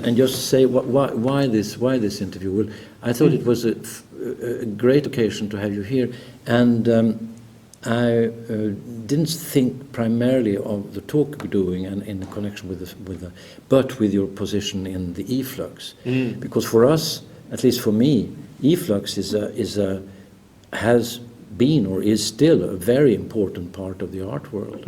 And just say why this interview. Well, I thought it was a great occasion to have you here, and I didn't think primarily of the talk we're doing and in connection but with your position in the efflux, because for us, at least for me, efflux has been or is still a very important part of the art world.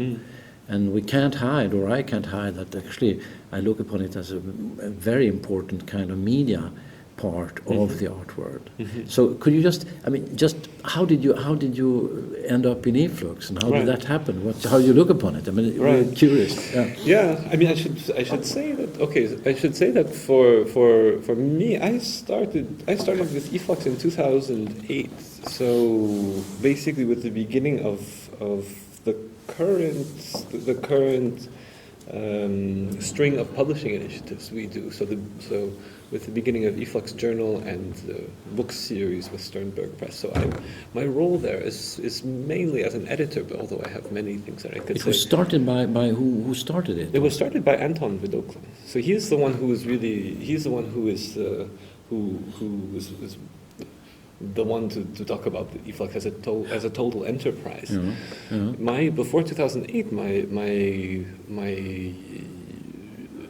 And we can't hide, or I can't hide, that actually I look upon it as a very important kind of media part of the art world. So could you just how did you end up in efflux, and how did that happen? How do you look upon it? I mean, I'm curious. Yeah. I mean, I should say that. Okay, I should say that for me, I started with efflux in 2008. So basically, with the beginning of the current string of publishing initiatives we do. So with the beginning of Efflux Journal and the book series with Sternberg Press. So my role there is mainly as an editor, but although I have many things that I could say. It was started by who started it? It was started by Anton Vidocla. So he's the one who is the one to talk about the efflux as a total enterprise. Before 2008, my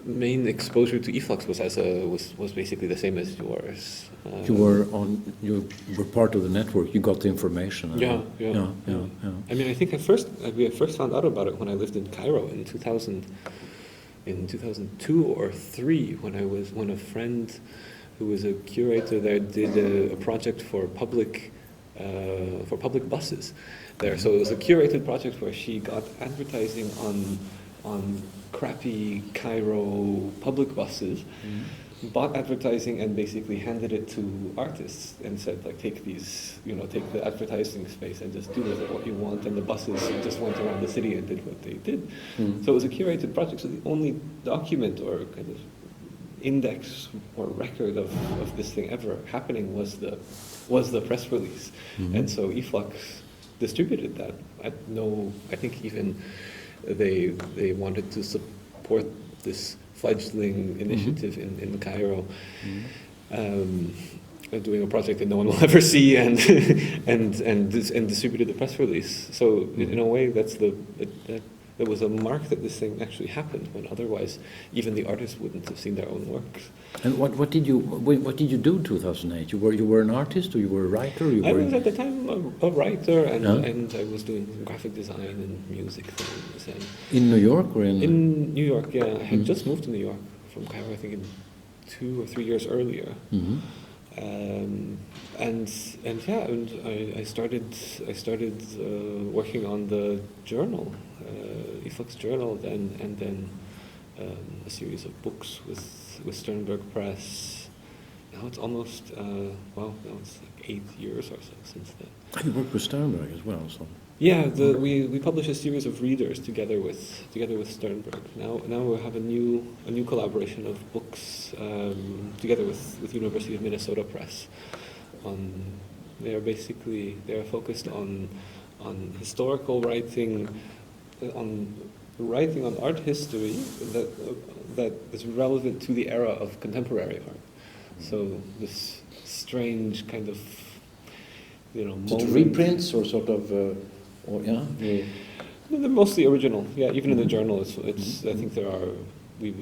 main exposure to efflux was basically the same as yours. You were part of the network. You got the information. Yeah. I mean, I think we first found out about it when I lived in Cairo in 2002 or 3, when a friend who was a curator there did a project for public buses there. So it was a curated project where she got advertising on crappy Cairo public buses, bought advertising and basically handed it to artists and said, like, take the advertising space and just do with it what you want. And the buses just went around the city and did what they did. So it was a curated project. So the only document or kind of index or record of this thing ever happening was the press release. And so Efflux distributed that. I think even they wanted to support this fledgling initiative in Cairo, doing a project that no one will ever see, and distributed the press release. So in a way, there was a mark that this thing actually happened, when otherwise even the artists wouldn't have seen their own works. And what did you do in 2008? You were an artist, or you were a writer? I was at the time a writer, and I was doing graphic design and music things. And in New York, or in New York? Yeah, I had just moved to New York from Cairo, I think, in 2 or 3 years earlier. I started working on the journal, Efflux Journal, and then a series of books with Sternberg Press. Now it's almost now it's like 8 years or so since then. You worked with Sternberg as well, so. Yeah, we publish a series of readers together with Sternberg. Now we have a new collaboration of books together with University of Minnesota Press. They are focused on historical writing, on writing on art history that is relevant to the era of contemporary art. So this strange kind of reprints or sort of. They're mostly original. Yeah, even in the journal, it's. I think we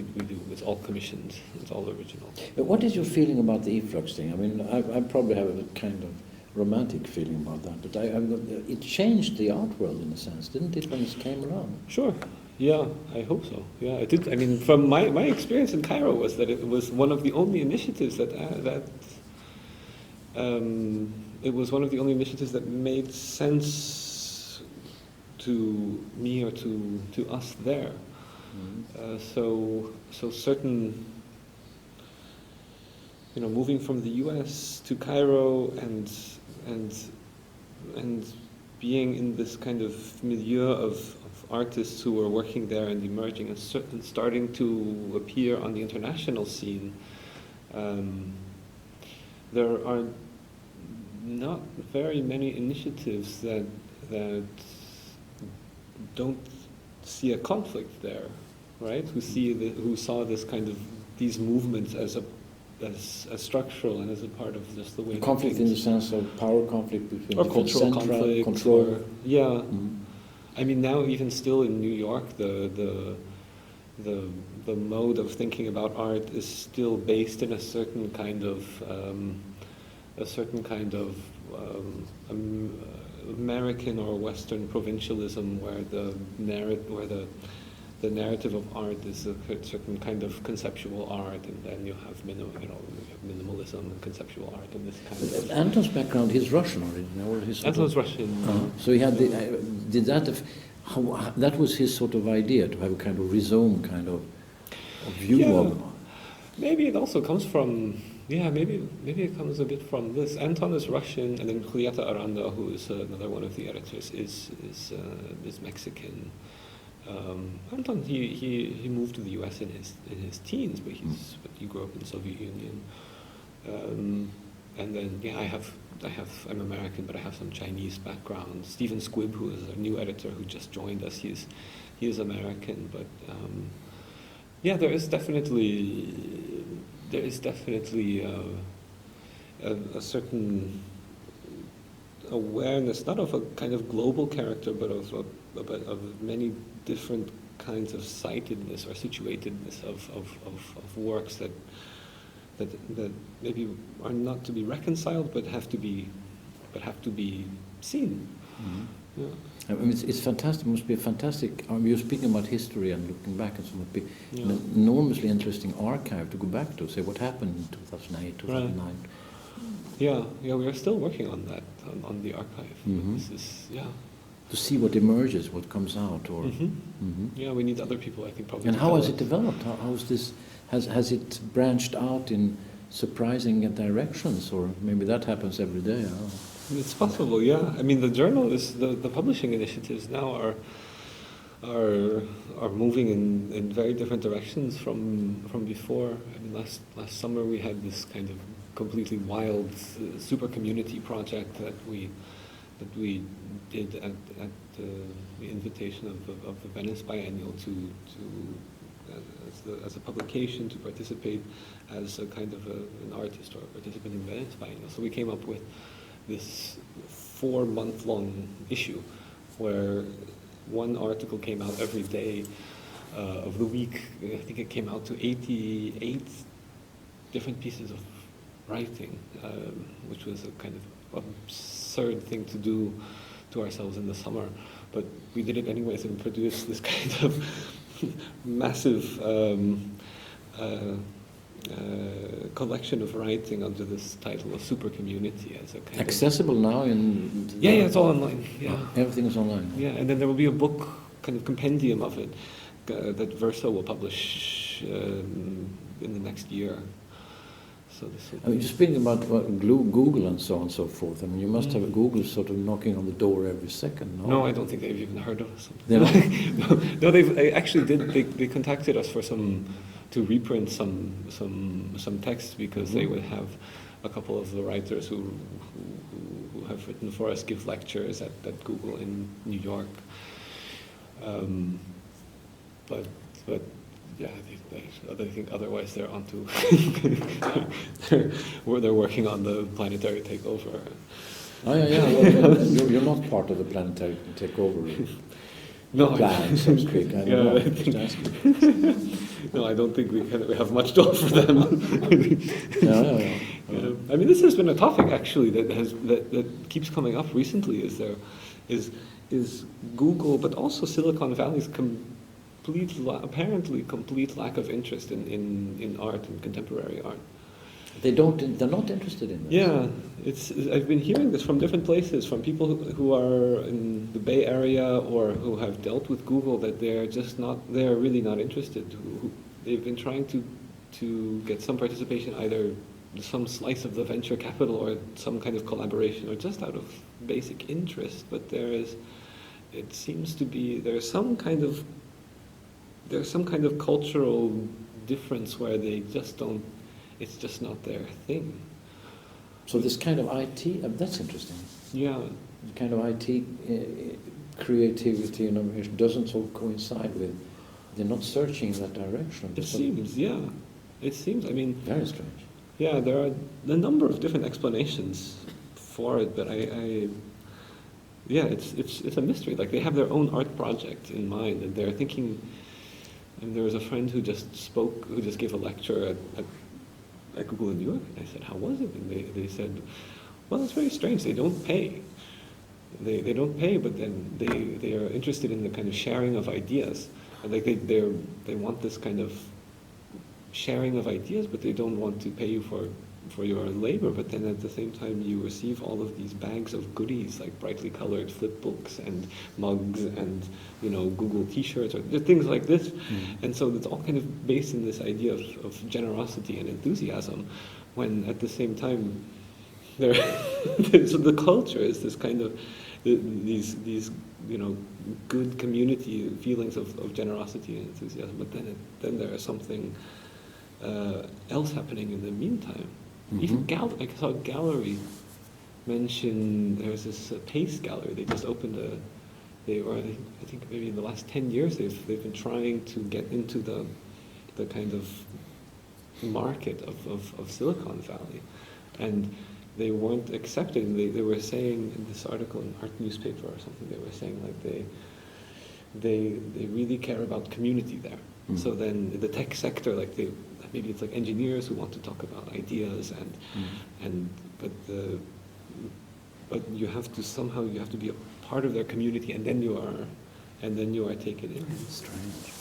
do. It's all commissioned. It's all original. But what is your feeling about the efflux thing? I mean, I probably have a kind of romantic feeling about that. But it changed the art world in a sense, didn't it, when it came around? Sure. Yeah, I hope so. Yeah, it did. I mean, from my experience in Cairo was that it was one of the only initiatives it was one of the only initiatives that made sense to me or to us there. So certain, moving from the U.S. to Cairo and being in this kind of milieu of artists who were working there and emerging and starting to appear on the international scene. There are not very many initiatives that don't see a conflict there. right? Who saw this kind of these movements as structural and as a part of just the way The conflict in the sense of power conflict between or different cultural centra, conflict, control. or, yeah. Mhm. I mean, now even still in New York, the mode of thinking about art is still based in a certain kind of American or Western provincialism, where the narrative of art is a certain kind of conceptual art, and then you have minimalism and conceptual art and this kind of. Anton's background, he's Russian originally, or he's Anton's Russian. So he had did that. That was his sort of idea, to have a kind of rhizome kind of view of. Maybe it also comes from. Yeah, maybe it comes a bit from this. Anton is Russian, and then Julieta Aranda, who is another one of the editors, is Mexican. Anton he moved to the U.S. in his teens, but he grew up in the Soviet Union. And then I'm American, but I have some Chinese background. Stephen Squibb, who is a new editor who just joined us, he is American, but there is definitely a certain awareness, not of a kind of global character, but of many different kinds of sightedness or situatedness of works that maybe are not to be reconciled, but have to be seen. Mm-hmm. Yeah. I mean, it's fantastic. It must be a fantastic. You're speaking about history and looking back, and so it must be an enormously interesting archive to go back to. Say what happened in 2008, 2009. Right. Yeah, we are still working on that on the archive. Mm-hmm. This is to see what emerges, what comes out, or. Mm-hmm. Mm-hmm. Yeah, we need other people, I think, probably. And how has it developed? How is this? Has it branched out in surprising directions, or maybe that happens every day? I don't know. It's possible, yeah. I mean, the journal is the publishing initiatives now are moving in very different directions from before. I mean, last summer we had this kind of completely wild super community project that we did at the invitation of the Venice Biennial as a publication to participate as a kind of an artist or a participant in Venice Biennial. So we came up with this 4-month-long issue where one article came out every day of the week. I think it came out to 88 different pieces of writing, which was a kind of absurd thing to do to ourselves in the summer. But we did it anyways and produced this kind of massive collection of writing under this title of Super Community as a kind accessible now in. Yeah, it's all online. Yeah, everything is online. Yeah, and then there will be a book, kind of compendium of it, that Verso will publish in the next year. So this will. I mean, just speaking about Google and so on and so forth. I mean, you must have Google sort of knocking on the door every second. No, no, I don't think they've even heard of us. No, they actually did. They contacted us for to reprint some texts, because they would have a couple of the writers who have written for us give lectures at Google in New York. But yeah, I think otherwise they're onto they're working on the planetary takeover. Oh yeah. Well, you're not part of the planetary takeover. Plan, so to speak. I don't know. Just asking. No, I don't think we have much to offer them. Yeah. I mean, this has been a topic actually that keeps coming up recently. Is Google, but also Silicon Valley's apparently complete lack of interest in art and contemporary art. They're not interested in this. Yeah, I've been hearing this from different places, from people who are in the Bay Area or who have dealt with Google, that they're really not interested. They've been trying to get some participation, either some slice of the venture capital or some kind of collaboration, or just out of basic interest. But there's some kind of cultural difference where they just don't. It's just not their thing. So this kind of IT, that's interesting. Yeah. The kind of IT creativity and innovation doesn't sort of coincide with they're not searching in that direction. It seems, yeah. It seems, I mean... Very strange. Yeah, there are a number of different explanations for it, but yeah, it's a mystery. Like, they have their own art project in mind, and they're thinking... And there was a friend who just gave a lecture at Google in New York, and I said, how was it? And they said, well, it's very strange, they don't pay. They don't pay, but then they are interested in the kind of sharing of ideas. And like they want this kind of sharing of ideas, but they don't want to pay you for your labor. But then at the same time, you receive all of these bags of goodies, like brightly colored flip books and mugs and, you know, Google T-shirts or things like this. And so it's all kind of based in this idea of generosity and enthusiasm, when at the same time, so the culture is this kind of these you know, good community feelings of generosity and enthusiasm, but then there is something else happening in the meantime. Even I saw a gallery mention, there's this Pace gallery. They just opened I think maybe in the last 10 years they've been trying to get into the kind of market of Silicon Valley, and they weren't accepted. They were saying in this article in Art Newspaper or something, they were saying like they really care about community there. So then in the tech sector, like maybe it's like engineers who want to talk about ideas but you have to be a part of their community, and then you are taken in. Strange.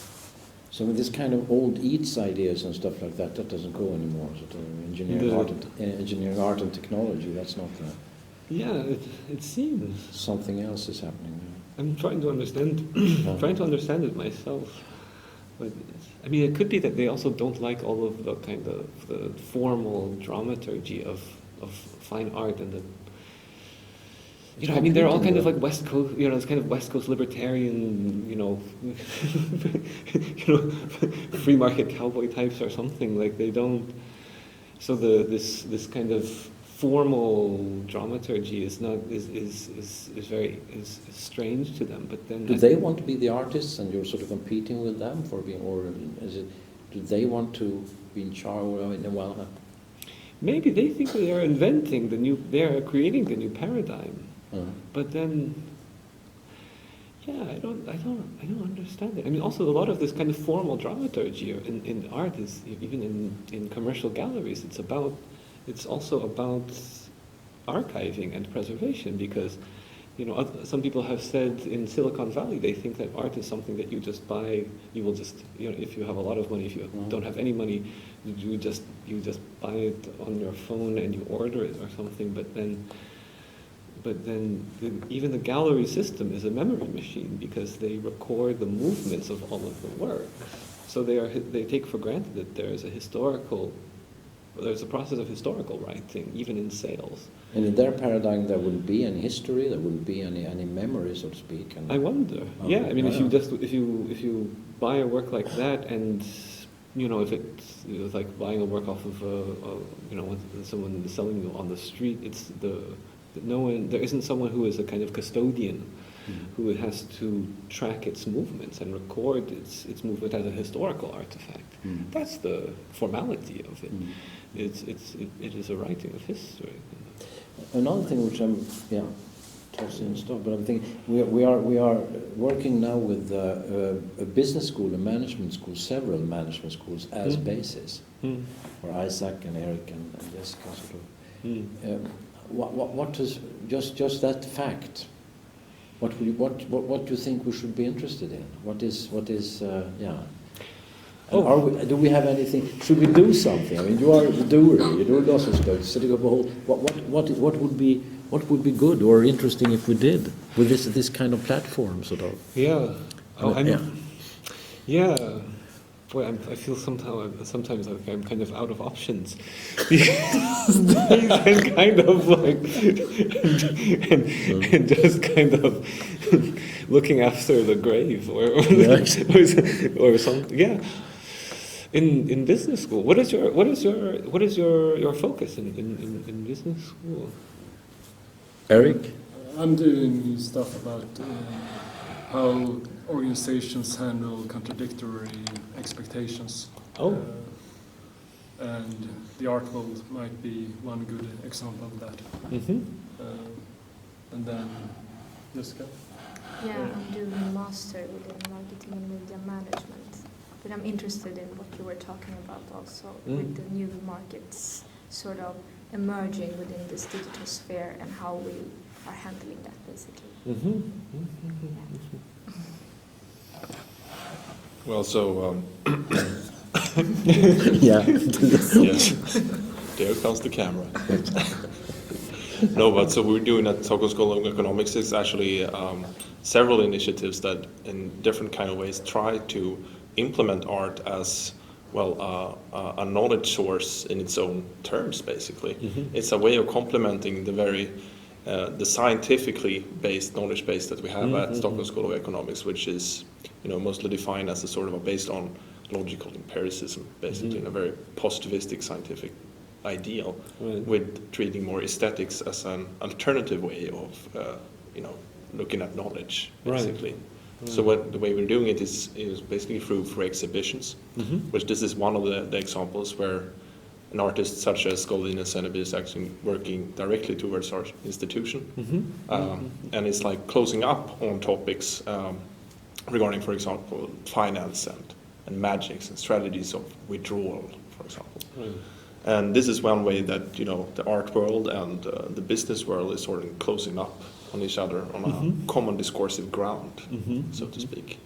So with this kind of old EATS ideas and stuff like that doesn't go anymore. Sort of engineering art and technology, that's not the... Yeah, it seems. Something else is happening there. I'm trying to understand it myself. But I mean, it could be that they also don't like all of the kind of the formal dramaturgy of fine art and the... You know, I mean, they're all kind of like West Coast, you know, it's kind of West Coast libertarian, you know, free market cowboy types or something. Like they don't. So this kind of formal dramaturgy is very strange to them. But then, do they want to be the artists, and you're sort of competing with them for being, or do they want to be in charge? Well, maybe they think they are inventing they are creating the new paradigm. But then, yeah, I don't understand it. I mean, also a lot of this kind of formal dramaturgy in art is, even in commercial galleries, it's also about archiving and preservation, because, you know, some people have said in Silicon Valley they think that art is something that you just buy. You will just, you know, if you have a lot of money, if you don't have any money, you just buy it on your phone and you order it or something. But then even the gallery system is a memory machine, because they record the movements of all of the work. So they take for granted that there's a process of historical writing, even in sales. And in their paradigm, there wouldn't be any history, there wouldn't be any memory, so to speak. And I wonder. Yeah, I mean, if you buy a work like that, and you know, if it's like buying a work off of you know, when someone is selling you on the street, there isn't someone who is a kind of custodian who has to track its movements and record its movement as a historical artifact. That's the formality of it. It is a writing of history. Another thing which I'm tossing and stuff, but I'm thinking we are working now with a business school, a management school, several management schools as basis, for Isaac and Eric and Jessica sort of. What does just that fact? What do you think we should be interested in? What is do we have anything? Should we do something? I mean, you are the doer. You do lots of stuff. Setting up a whole. What would be good or interesting if we did with this kind of platform, sort of? Yeah. Yeah. Boy, I feel sometimes like I'm kind of out of options. and kind of like, and just kind of looking after the grave or something. Yeah. In business school, what is your focus in business school? Eric? I'm doing stuff about how organizations handle contradictory expectations. Oh. And the art world might be one good example of that. Mm-hmm. And then, Jessica? Yeah, I'm doing a master within marketing and media management. But I'm interested in what you were talking about also, with the new markets sort of emerging within this digital sphere and how we are handling that, basically. Mm-hmm. Well, so Yeah. yes, there comes the camera. No, but so we're doing at Stockholm School of Economics is actually several initiatives that, in different kind of ways, try to implement art as well a knowledge source in its own terms. Basically, it's a way of complementing the very the scientifically based knowledge base that we have at Stockholm School of Economics, which is mostly defined as a sort of a based on logical empiricism, basically in a very positivistic scientific ideal, with treating more aesthetics as an alternative way of looking at knowledge, basically. So the way we're doing it is basically through exhibitions, which this is one of the examples where an artist such as Goldin and Seneby is actually working directly towards our institution, and it's like closing up on topics regarding, for example, finance and magics and strategies of withdrawal, for example. And this is one way that the art world and the business world is sort of closing up on each other on a common discursive ground, so to speak.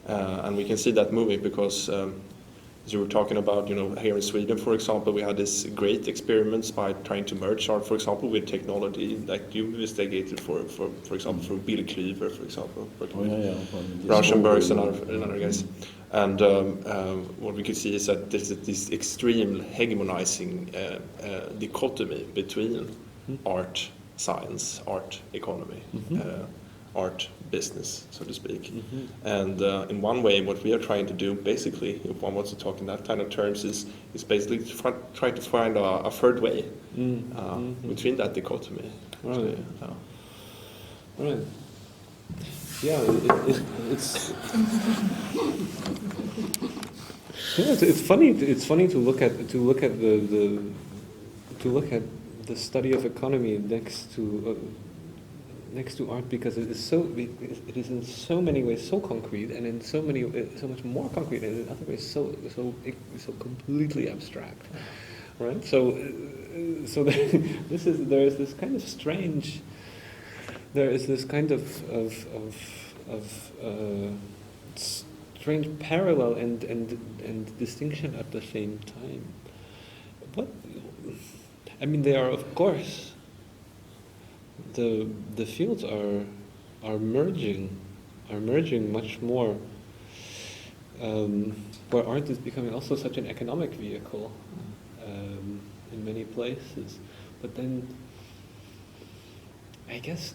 And we can see that moving because, as you were talking about, here in Sweden, for example, we had this great experiments by trying to merge art, for example, with technology, like you investigated for example, for Bill Cleaver, for example, Rauschenbergs and other guys. And what we could see is that there's this extreme hegemonizing dichotomy between art science, art economy, art business, so to speak. And in one way, what we are trying to do, basically, if one wants to talk in that kind of terms, is basically try to find a third way between that dichotomy. Right. Right. Yeah, it's funny. It's funny to look at the study of economy next to art, because it is in so many ways so concrete, and in so much more concrete, and in other ways so completely abstract, right? So there is this kind of strange. There is this kind of strange parallel and distinction at the same time. They are, of course, the fields are merging much more, where art is becoming also such an economic vehicle in many places. But then, I guess.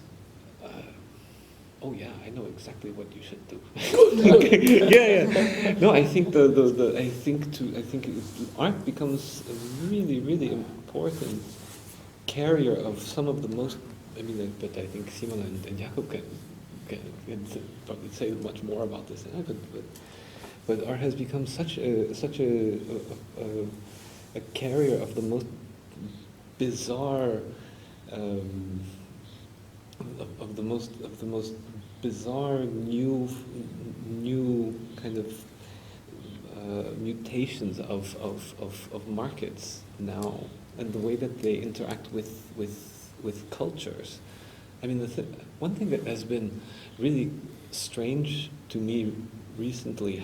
Oh yeah, I know exactly what you should do. Okay. Yeah. No, I think art becomes a really, really important carrier of some of the most. But I think Simon and Jakob can probably say much more about this than I could. But art has become such a carrier of the most bizarre. Of the most bizarre new kind of mutations of markets now, and the way that they interact with cultures. One thing that has been really strange to me recently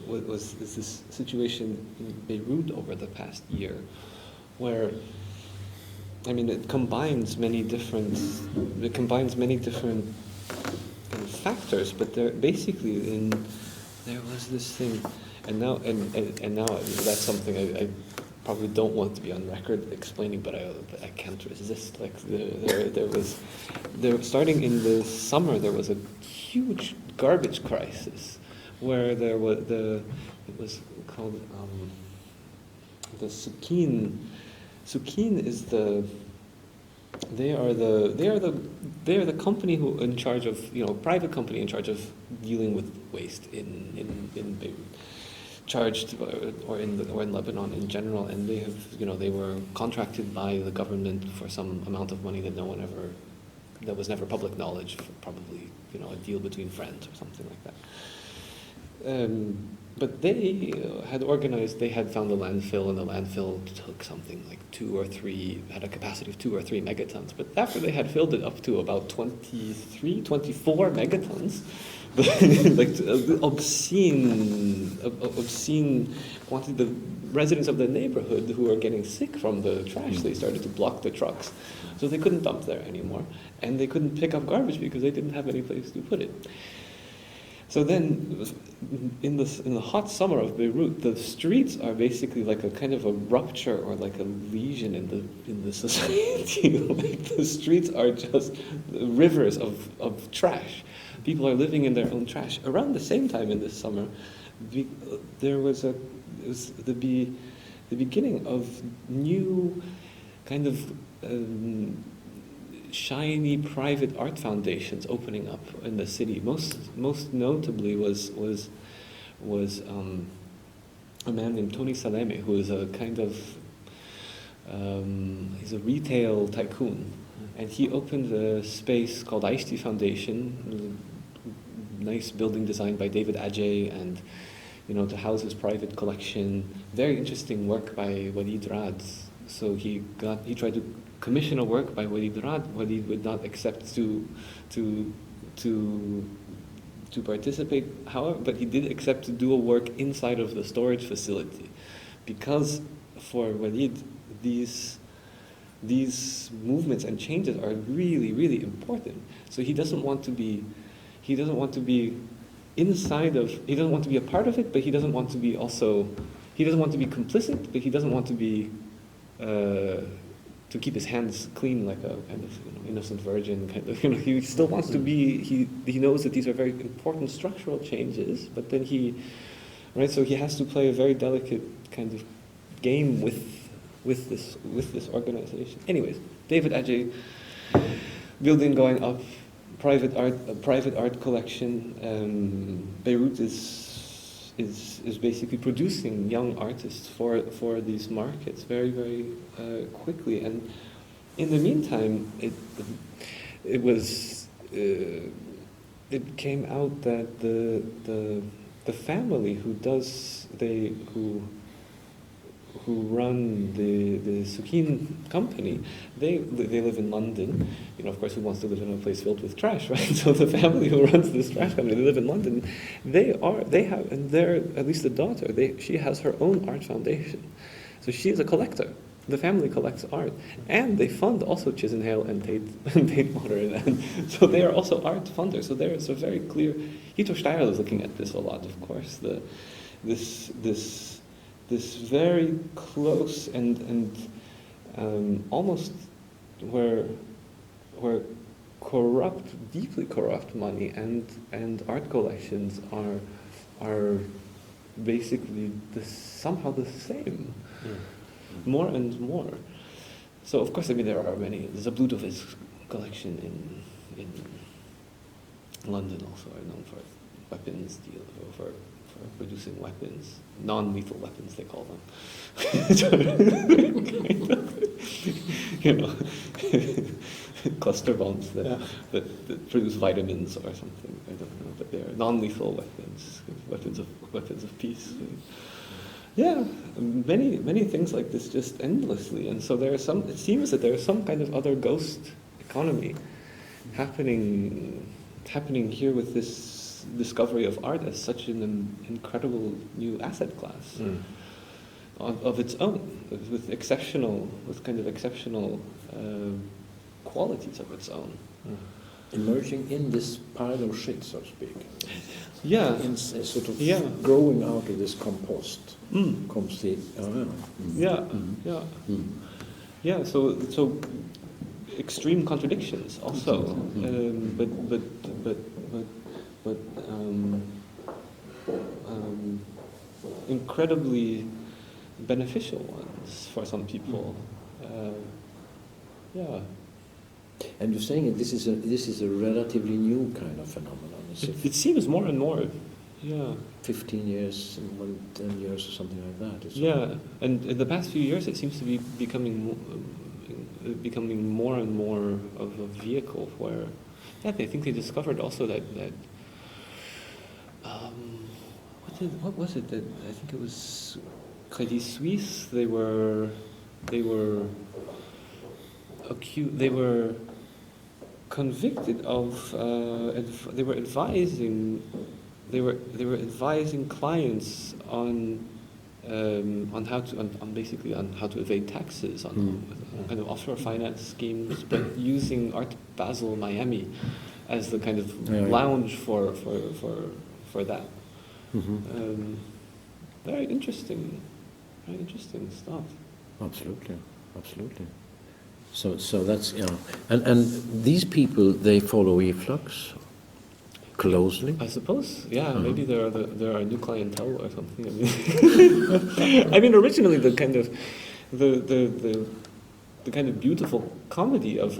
was this situation in Beirut over the past year, where it combines many different kind of factors, but there was this thing, and now that's something I probably don't want to be on record explaining, but I can't resist. Like starting in the summer, there was a huge garbage crisis, where it was called the Sukin. Sukin is They are the company who in charge of, private company in charge of dealing with waste in Beirut, charged or in Lebanon in general, and they have they were contracted by the government for some amount of money that was never public knowledge, for probably a deal between friends or something like that. But they had found a landfill, and the landfill took something like had a capacity of 2 or 3 megatons. But after they had filled it up to about 23, 24 megatons, like obscene quantity, the residents of the neighborhood who were getting sick from the trash, they started to block the trucks. So they couldn't dump there anymore. And they couldn't pick up garbage because they didn't have any place to put it. So then, in the hot summer of Beirut, the streets are basically like a kind of a rupture or like a lesion in the society. Like the streets are just rivers of trash. People are living in their own trash. Around the same time in this summer, there was the beginning of new kind of shiny private art foundations opening up in the city. Most notably was a man named Tony Saleme, who is a kind of he's a retail tycoon, and he opened a space called Aishti Foundation, a nice building designed by David Adjaye, and to house his private collection. Very interesting work by Walid Rad. So he tried to commission a work by Walid Rad. Walid would not accept to participate, however, but he did accept to do a work inside of the storage facility, because for Walid these movements and changes are really, really important. So he doesn't want to be inside of, he doesn't want to be a part of it, but he doesn't want to be complicit, but he doesn't want to be to keep his hands clean like a kind of innocent virgin kind of, he still wants to be, he knows that these are very important structural changes, but then so he has to play a very delicate kind of game with this organization. Anyways, David Adjaye, building going up, private art collection. Beirut is basically producing young artists for these markets very, very quickly. And in the meantime, it came out that the family who run the Sukin company, they live in London. Of course, who wants to live in a place filled with trash, right? So the family who runs this trash company, they live in London. And they're, at least the daughter, she has her own art foundation. So she is a collector. The family collects art, and they fund also Chisenhale and Tate Modern, and so they are also art funders. So there is a very clear. Hito Steyrl is looking at this a lot, of course. This very close and almost where deeply corrupt money and art collections are basically somehow the same, more and more. So of course, there are many. There's a Bluetooth collection in London also, are known for weapons deal for producing weapons, non-lethal weapons they call them. Cluster bombs that produce vitamins or something. I don't know, but they're non-lethal weapons, weapons of peace. Yeah, many things like this just endlessly, and so it seems that there is some kind of other ghost economy happening here with this discovery of art as such an incredible new asset class of its own, with kind of exceptional qualities of its own. Emerging in this pile of shit, so to speak. Yeah. Sort of growing out of this compost comes the... Yeah, so extreme contradictions also, but incredibly beneficial ones for some people. And you're saying this is a relatively new kind of phenomenon. Is it It seems more and more. Yeah. 15 years, 10 years, or something like that? Yeah, and in the past few years, it seems to be becoming more and more of a vehicle where, yeah, I think they discovered also that what was it that I think it was Credit Suisse. They were convicted of they were advising clients on how to evade taxes on kind of offshore finance schemes, but using Art Basel Miami as the kind of lounge for that. Mm-hmm. Very interesting stuff. Absolutely. So that's and these people, they follow eFlux closely. I suppose, yeah. Mhm. Maybe there are new clientele or something. I mean, originally the kind of the kind of beautiful comedy of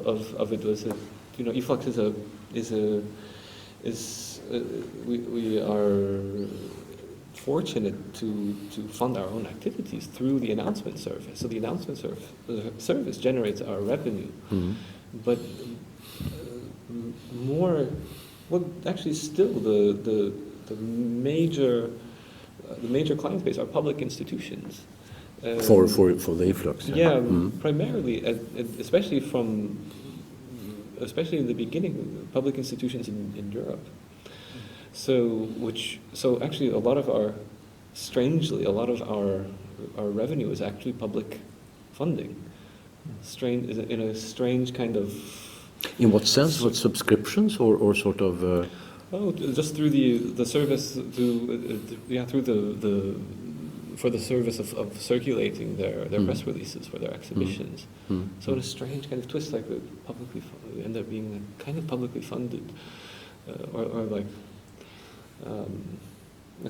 it was that, eFlux we are fortunate to fund our own activities through the announcement service. So the announcement service generates our revenue, Mhm. but actually still the major client base are public institutions. For the eFlux. Yeah, Mhm. primarily, especially in the beginning, public institutions in Europe. So actually a lot of our revenue is actually public funding. In a strange kind of. In what sense? What subscriptions or sort of? Just through the service for the service of circulating their press releases for their exhibitions. So in a strange kind of twist, like we end up being kind of publicly funded, or like a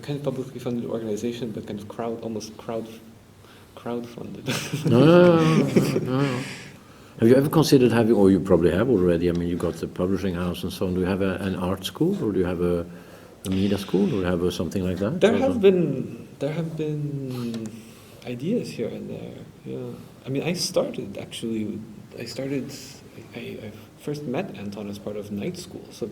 kind of publicly funded organization, but kind of crowdfunded. No. Have you ever considered having, or you probably have already, I mean, you got the publishing house and so on, do you have an art school, or do you have a media school, or do you have something like that? There have been ideas here and there, yeah. I mean, I first met Anton as part of night school, so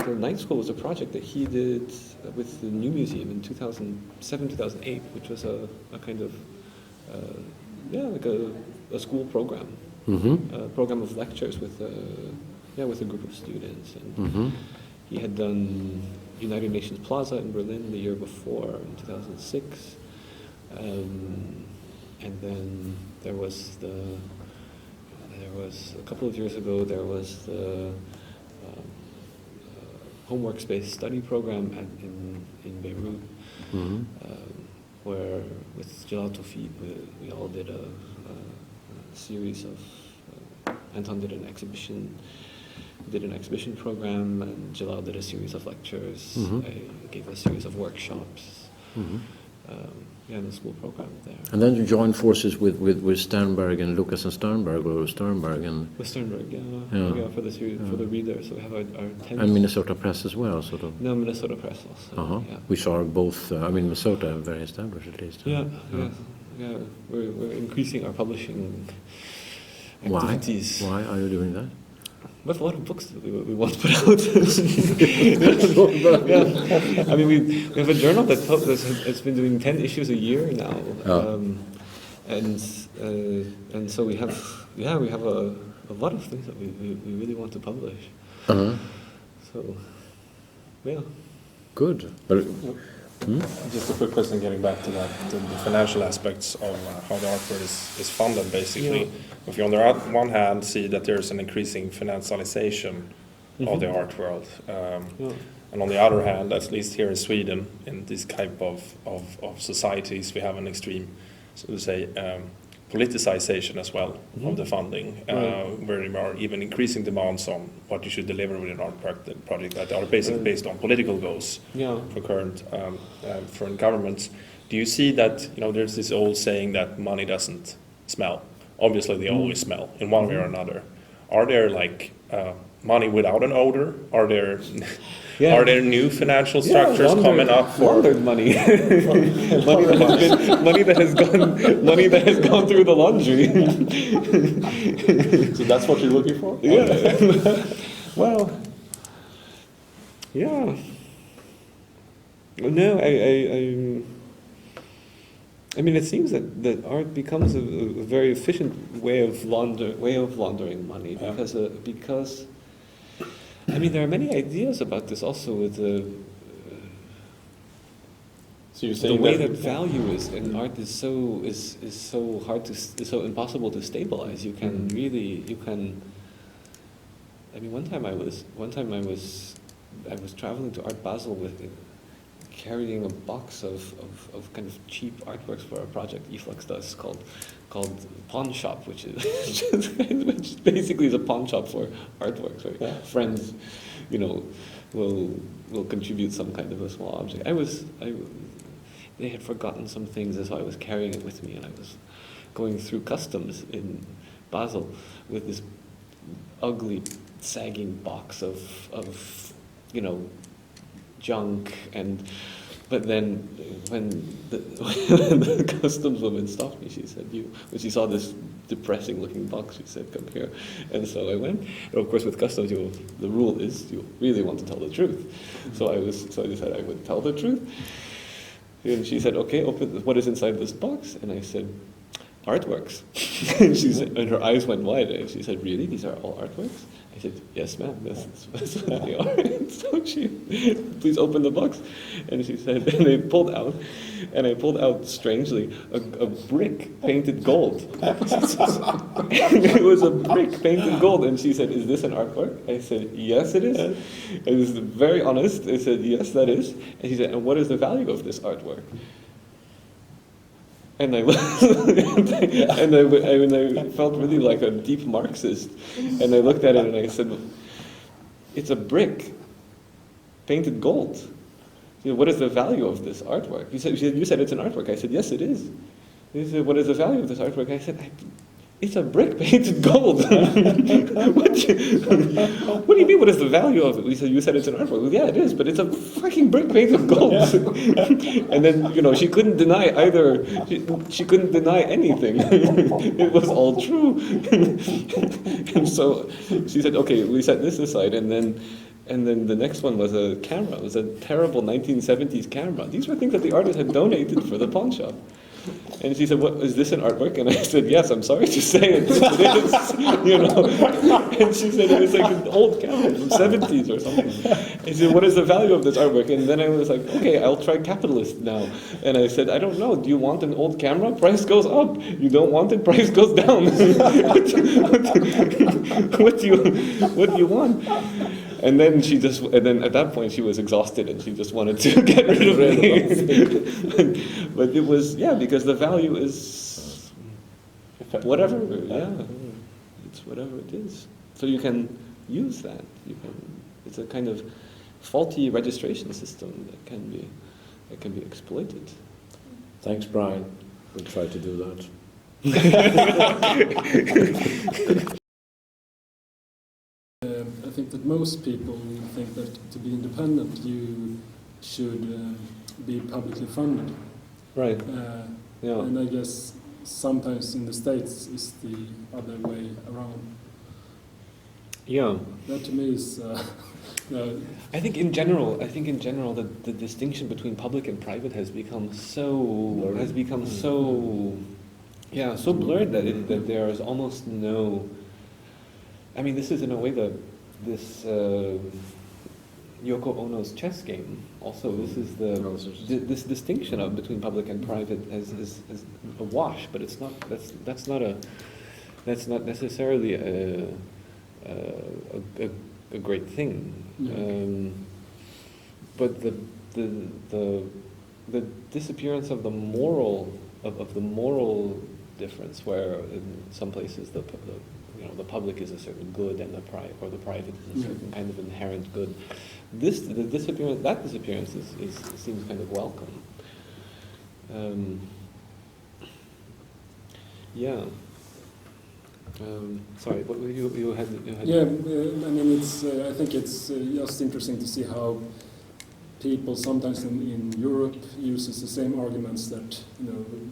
night school was a project that he did with the New Museum in 2007, 2008, which was a kind of, like a school program. Mm-hmm. A program of lectures with a group of students, and Mm-hmm. he had done United Nations Plaza in Berlin the year before in 2006, and then there was a couple of years ago there was the homework space study program in Beirut, Mm-hmm. where with Jalal Tawfiq we all did a series of Anton did an exhibition program, and Jalal did a series of lectures. Mhm. I gave a series of workshops. Mm-hmm. In the school program there. And then you joined forces with Sternberg and Lucas and Sternberg, or Sternberg and With Sternberg, Yeah. for the series, for the reader. So we have our 10th. and Minnesota Press as well, sort of. No, Minnesota Press also. Yeah. Which are both, I mean, Minnesota are very established at least. Yeah. We're increasing our publishing activities. Why are you doing that? We have a lot of books that we want to put out. Yeah. I mean, we have a journal it's been doing 10 issues a year now, and so we have a lot of things that we really want to publish. Uh-huh. So, yeah. Good. But, Just a quick question, getting back to that, the financial aspects of how the art world is funded, basically. Yeah. If you, on the one hand, see that there's an increasing financialization of the art world, and on the other hand, at least here in Sweden, in this type of societies, we have an extreme, so to say, politicization as well of the funding, where there are even increasing demands on what you should deliver with an art project that are basically based on political goals for current governments. Do you see that, there's this old saying that money doesn't smell? Obviously they always smell in one way or another. are there like money without an odor? Are there Yeah. are there new financial structures coming up for laundered money? money that has gone through the laundry. So that's what you're looking for? Yeah. Well, yeah. No, I mean, it seems that art becomes a very efficient way of laundering money because I mean, there are many ideas about this also with So you're the saying way that value is in art is so impossible to stabilize. You can really. I mean, one time I was traveling to Art Basel carrying a box of kind of cheap artworks for a project Eflux does called Pawn Shop, which basically is a pawn shop for artworks. Right? Yeah. Friends, will contribute some kind of a small object. They had forgotten some things, and so I was carrying it with me, and I was going through customs in Basel with this ugly, sagging box of junk, but then when the customs woman stopped me, she said, when she saw this depressing looking box, she said, "Come here." And so I went. And of course, with customs, the rule is you really want to tell the truth. So I decided I would tell the truth. And she said, "Okay, open. What is inside this box?" And I said, "Artworks." And she said, and her eyes went wide. And she said, "Really? These are all artworks?" I said, "Yes, ma'am. That's what they are." And so she, "Please open the box." And she said, and I pulled out strangely a brick painted gold. It was a brick painted gold, and she said, "Is this an artwork?" I said, "Yes, it is." I was very honest. I said, "Yes, that is." And she said, "And what is the value of this artwork?" And I felt really like a deep Marxist. And I looked at it and I said, "It's a brick, painted gold. What is the value of this artwork?" You said it's an artwork. I said, "Yes, it is." He said, "What is the value of this artwork?" I said, "It's a brick painted gold." What do you mean, what is the value of it? He said, "You said it's an artwork." Well, yeah, it is, but it's a fucking brick painted gold. And then, she couldn't deny either. She couldn't deny anything. It was all true. And so she said, "Okay, we set this aside." And then the next one was a camera. It was a terrible 1970s camera. These were things that the artist had donated for the pawn shop. And she said, "What is this, an artwork?" And I said, "Yes, I'm sorry to say it is." And she said it was like an old camera from 70s or something. And she said, "What is the value of this artwork?" And then I was like, "Okay, I'll try capitalist now." And I said, "I don't know. Do you want an old camera? Price goes up. You don't want it, price goes down." What do you want? And then at that point she was exhausted and she just wanted to get rid of me. But it was, because the value is whatever, it's whatever it is. So you can use that. It's a kind of faulty registration system that can be exploited. Thanks, Brian. We'll try to do that. I think that most people think that to be independent, you should be publicly funded. Right. And I guess sometimes in the States it's the other way around. Yeah. That to me is. I think in general, the distinction between public and private has become so blurred that there is almost no. I mean, this is in a way this Yoko Ono's chess game. Also, this is this distinction between public and private is a wash, but it's not. That's not necessarily a great thing. Yeah. But the disappearance of the moral difference, where in some places the public is a certain good and the private is a certain kind of inherent good. That disappearance seems kind of welcome. Sorry, what were you had? Yeah, I mean, I think it's just interesting to see how people sometimes in Europe uses the same arguments that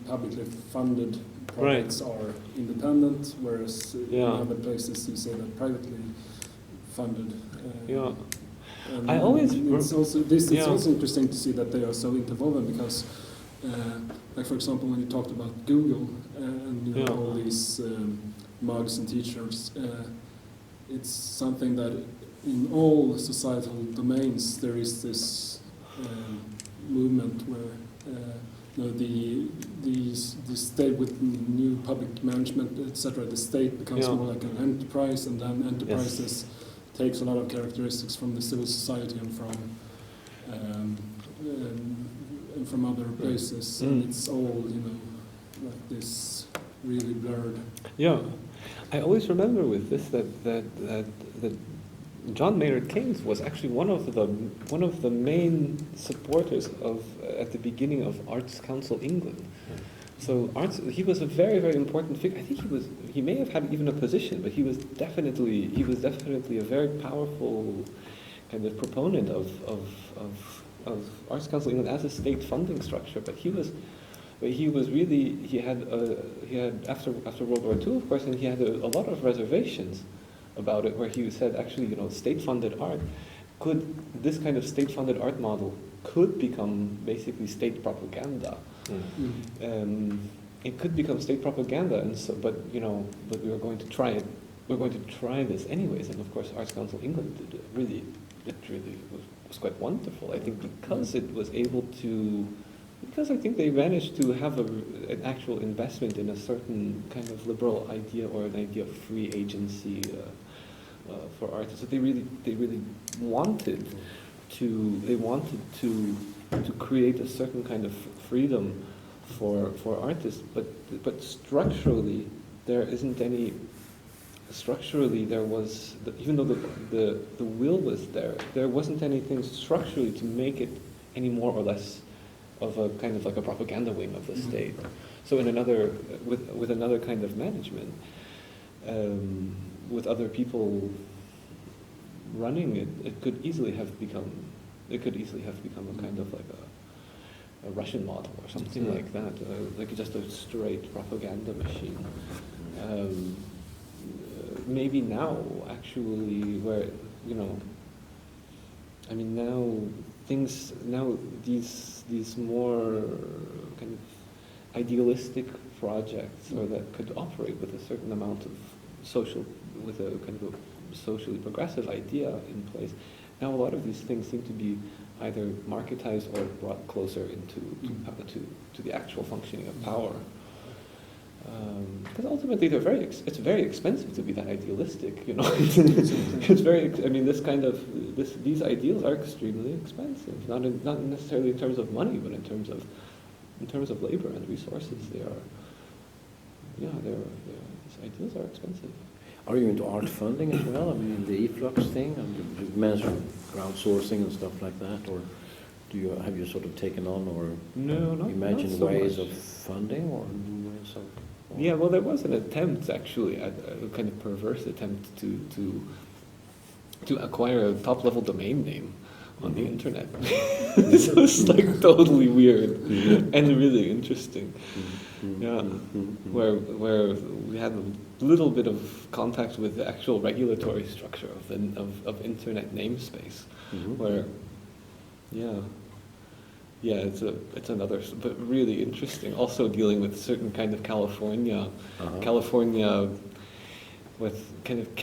publicly funded projects are independent, whereas in other places you say that privately funded. Yeah. And I always it's also interesting to see that they are so interwoven because, like for example, when you talked about Google and all these mugs and T-shirts, it's something that in all societal domains there is this movement where the state with new public management, etc. The state becomes more like an enterprise, and then enterprises takes a lot of characteristics from the civil society and from other places, and it's all like this really blurred. Yeah, I always remember with this that John Maynard Keynes was actually one of the main supporters of at the beginning of Arts Council England. So he was a very, very important figure. I think he may have had even a position, but he was definitely a very powerful kind of proponent of Arts Council England as a state funding structure. But he had after World War II, of course, and he had a lot of reservations about it, where he said actually, state-funded art this kind of state-funded art model could become basically state propaganda. It could become state propaganda, and so, but we were going to try it. We're going to try this anyways, and of course, Arts Council England did it really was quite wonderful. I think because it was able to, because I think they managed to have an actual investment in a certain kind of liberal idea or an idea of free agency for artists. So they really wanted to create a certain kind of freedom for artists, but structurally there isn't any. Structurally, there was, even though the will was there wasn't anything structurally to make it any more or less of a kind of like a propaganda wing of the state. So in another, with another kind of management, with other people running it, it could easily have become a kind of like a Russian model or something like that, like just a straight propaganda machine. Maybe now, actually, where now these more kind of idealistic projects, or that could operate with a certain amount of with a kind of a socially progressive idea in place. Now a lot of these things seem to be either marketized or brought closer to the actual functioning of power. Because ultimately it's very expensive to be that idealistic, It's very, these ideals are extremely expensive, not necessarily in terms of money, but in terms of labor and resources. These ideals are expensive. Are you into art funding as well? I mean, the e-flux thing, and you mentioned crowdsourcing and stuff like that, or have you sort of taken on or imagined so ways much of funding or ways of? Yeah, well, there was an attempt, actually, a kind of perverse attempt to acquire a top-level domain name on the internet. So it's like totally weird and really interesting. Yeah, where we had a little bit of contact with the actual regulatory structure of internet namespace, where, it's another, but really interesting. Also dealing with certain kind of California with kind of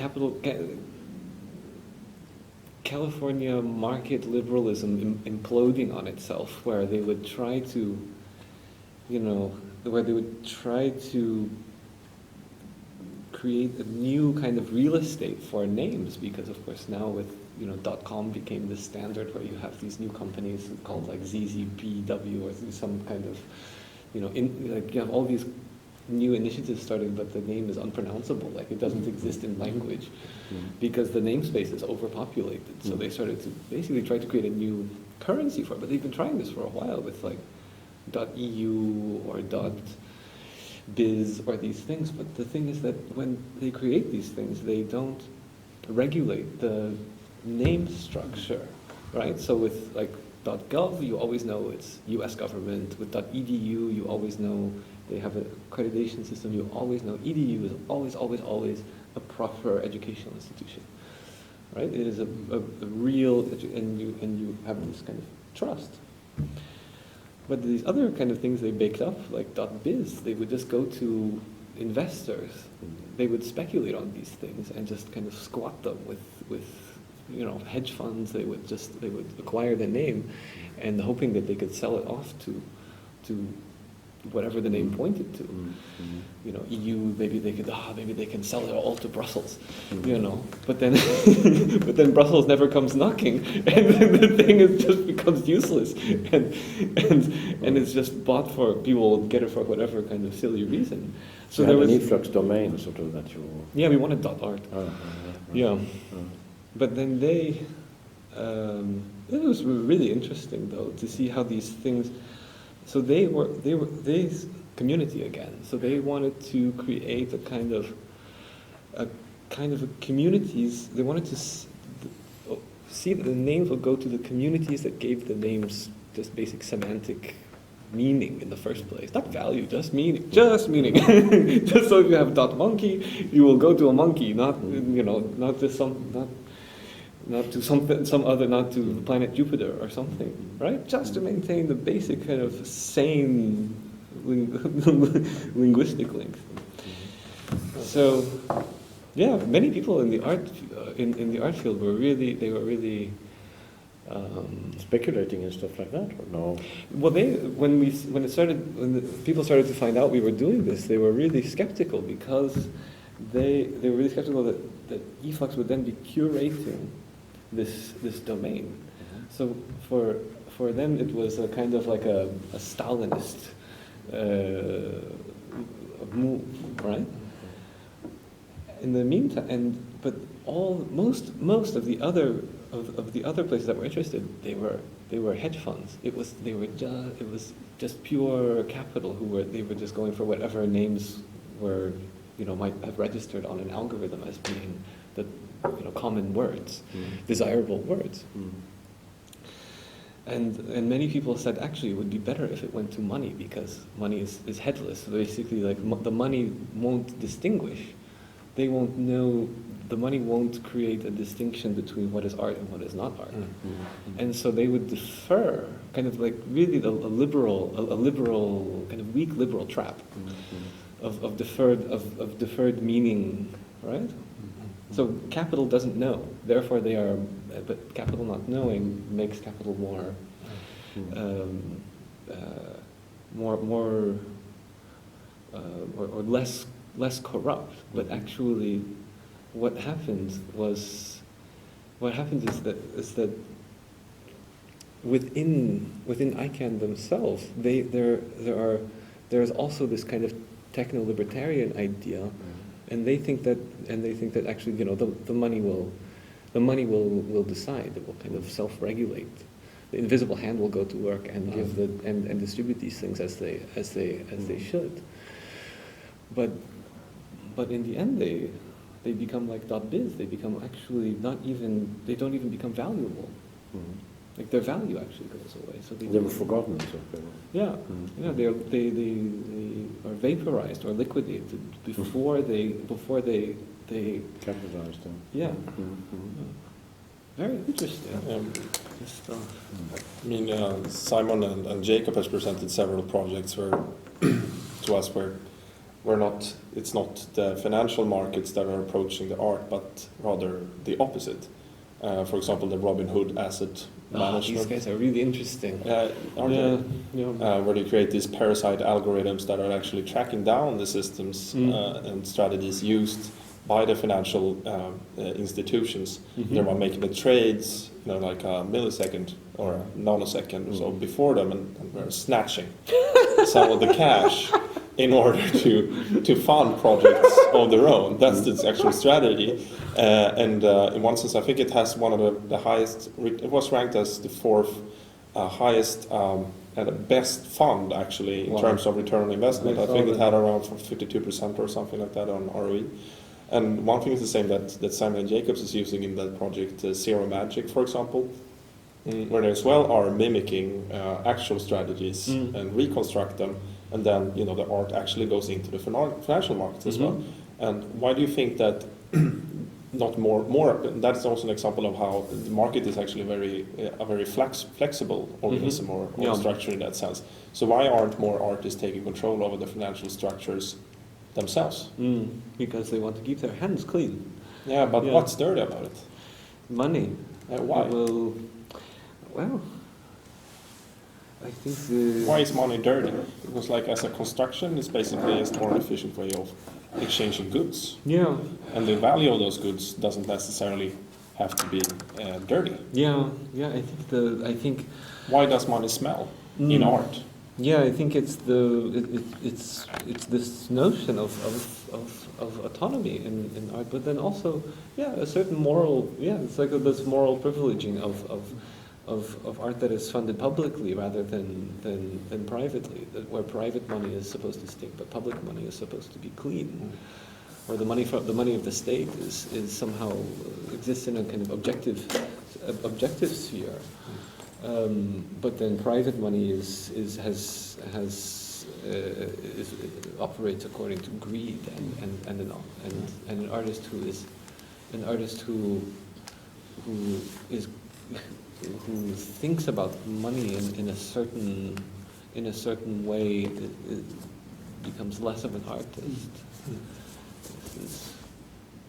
California market liberalism imploding on itself, where they would try to, create a new kind of real estate for names, because of course now with .com became the standard, where you have these new companies called like ZZPW or some kind of, you have all these new initiatives started, but the name is unpronounceable, like it doesn't exist in language, because the namespace is overpopulated. So they started to basically try to create a new currency for it, but they've been trying this for a while with like .eu or .biz or these things, but the thing is that when they create these things, they don't regulate the name structure, right? So with like .gov, you always know it's US government. With .edu, you always know they have an accreditation system. You always know edu is always, always, always a proper educational institution, right? It is a real, and you have this kind of trust. But these other kind of things they baked up, like .biz, they would just go to investors. They would speculate on these things and just kind of squat them with you know, hedge funds. They would acquire the name, and hoping that they could sell it off to whatever the name pointed to. You know, EU, maybe they can sell it all to Brussels, you know. But then but then Brussels never comes knocking, and then the thing just becomes useless, and it's just bought for people get it for whatever kind of silly reason. So there was an influx domain sort of that you. Yeah, we wanted .art. Yeah, but then it was really interesting though to see how these things. So they community again. So they wanted to create a kind of communities. They wanted to see that the names would go to the communities that gave the names just basic semantic meaning in the first place. Not value, just meaning. Just meaning. Just so if you have .monkey, you will go to a monkey, not to the planet Jupiter or something, right? Just to maintain the basic kind of sane linguistic links. So, yeah, many people in the art field were really speculating and stuff like that, or no? Well, when the people started to find out we were doing this, they were really skeptical because they were really skeptical that eFlux would then be curating this domain. So for them it was a kind of like a Stalinist move, right? In the meantime, but most of the other places that were interested, they were hedge funds. It was just pure capital they were just going for whatever names were, might have registered on an algorithm as being the common words, desirable words. And many people said actually it would be better if it went to money because money is headless. So basically, like the money won't distinguish. They won't know. The money won't create a distinction between what is art and what is not art. And so they would defer, kind of like really a liberal kind of weak liberal trap of deferred meaning, right? So capital doesn't know, therefore but capital not knowing makes capital more less corrupt. But actually, what happened is that within ICANN themselves, there's also this kind of techno-libertarian idea. And they think that actually, the money will decide. It will kind of self-regulate. The invisible hand will go to work and give and distribute these things as they should. But in the end, they become like .biz. They become actually they don't even become valuable. Like their value actually goes away. So they were forgotten. Yeah, they are vaporized or liquidated before they capitalized them. Yeah. Very interesting. I mean, Simon and Jacob has presented several projects to us where it's not the financial markets that are approaching the art, but rather the opposite. For example, the Robin Hood asset management. These guys are really interesting. Where they create these parasite algorithms that are actually tracking down the systems and strategies used by the financial institutions. They're making the trades, like a millisecond or a nanosecond or so before them, and we're snatching some of the cash in order to fund projects of their own. That's its actual strategy. And in one sense, I think it has one of the highest, it was ranked as the fourth highest had a best fund actually in Wow. terms of return on investment. I I saw think it that. had around 52% or something like that on ROE. And one thing is the same that Simon and Jacobs is using in that project, Zero Magic, for example, where they as well are mimicking actual strategies and reconstruct them, and then the art actually goes into the financial markets as well. And why do you think that not more? That's also an example of how the market is actually a very flexible organism or structure in that sense. So why aren't more artists taking control over the financial structures themselves? Because they want to keep their hands clean. Yeah, but Yeah. what's dirty about it? Money. Why? Well, I think Why is money dirty? Because like as a construction, it's basically a more efficient way of exchanging goods. Yeah. And the value of those goods doesn't necessarily have to be dirty. Yeah. I think. Why does money smell in art? Yeah, I think it's it's this notion of autonomy in art, but then also a certain moral it's like this moral privileging of art that is funded publicly rather than privately, where private money is supposed to stink, but public money is supposed to be clean. Or the money of the state is somehow exists in a kind of objective sphere. But then private money operates according to greed, and an artist who thinks about money in a certain way it becomes less of an artist.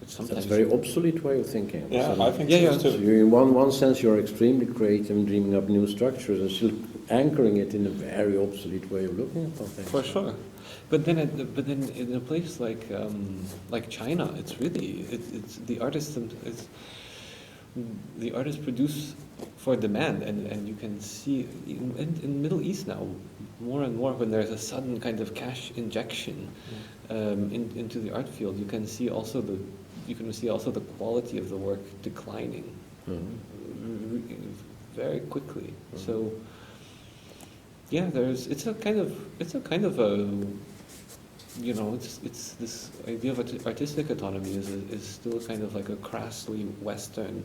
It's sometimes That's a very obsolete way of thinking. Yeah, So- I think Yeah, so yeah. So too. you, in one sense, you're extremely creative in dreaming up new structures and still anchoring it in a very obsolete way of looking at things. For sure, but then in a place like China, it's really it's the artists produce for demand, and you can see in Middle East now more and more when there's a sudden kind of cash injection into the art field, you can see also the quality of the work declining very quickly. So. Yeah, it's a kind of a it's this idea of artistic autonomy is still kind of like a crassly Western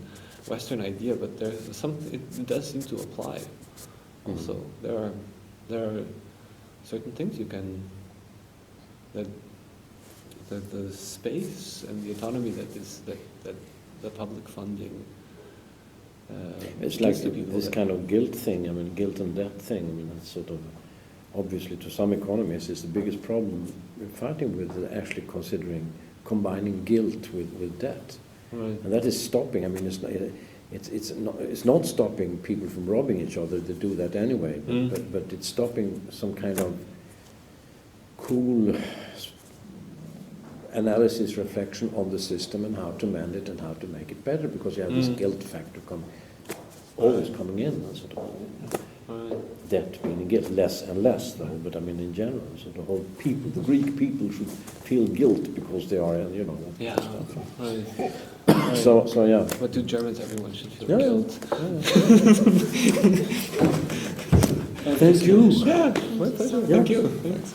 idea, but it does seem to apply. Also, there are certain things you can that the space and the autonomy that the public funding. It's like gives to people this that- kind of guilt thing, guilt and debt thing. That's sort of, obviously to some economies, is the biggest problem we're fighting with, actually considering combining guilt with debt. Right. And that is stopping, it's not stopping people from robbing each other, they do that anyway, but it's stopping some kind of cool analysis, reflection on the system and how to mend it and how to make it better, because you have this guilt factor always coming in. Sort of. Right. Debt meaning guilt, less and less though, but in general, so the whole people, the Greek people should feel guilt because they are, that Yeah. kind of stuff. Right. So yeah. But do Germans? Everyone should feel Yeah, yeah. guilt. Thank you. Yeah, my pleasure. Yeah. Thank you. Thanks.